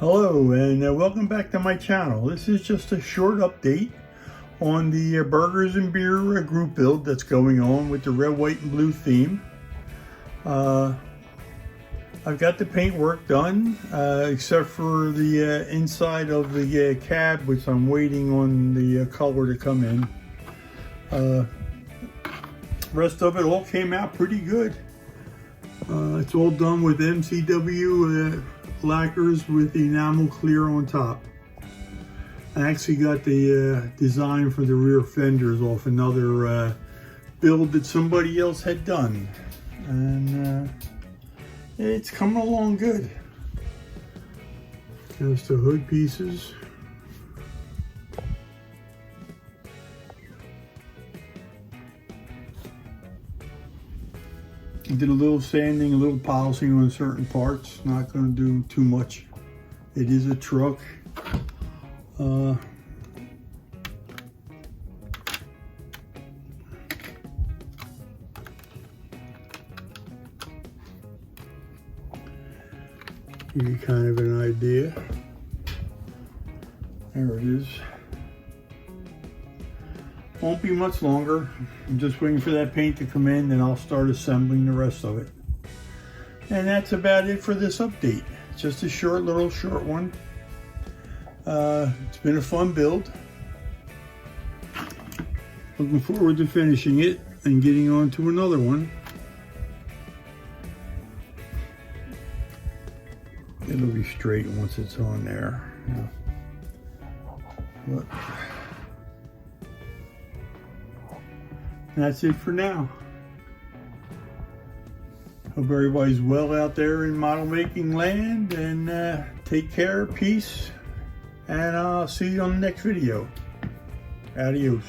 Hello and welcome back to my channel. This is just a short update on the burgers and beer group build that's going on with the red, white, and blue theme. I've got the paint work done except for the inside of the cab, which I'm waiting on the color to come in. Rest of it all came out pretty good. It's all done with MCW lacquers with enamel clear on top. I actually got the design for the rear fenders off another build that somebody else had done, and it's coming along good. Just the hood pieces. I did a little sanding, a little polishing on certain parts. Not going to do too much. It is a truck. You get kind of an idea. There it is. Won't be much longer. I'm just waiting for that paint to come in, then I'll start assembling the rest of it. And that's about it for this update. Just a short one. It's been a fun build. Looking forward to finishing it and getting on to another one. It'll be straight once it's on there. But that's it for now. Hope everybody's well out there in model making land, and take care, peace, and I'll see you on the next video. Adios.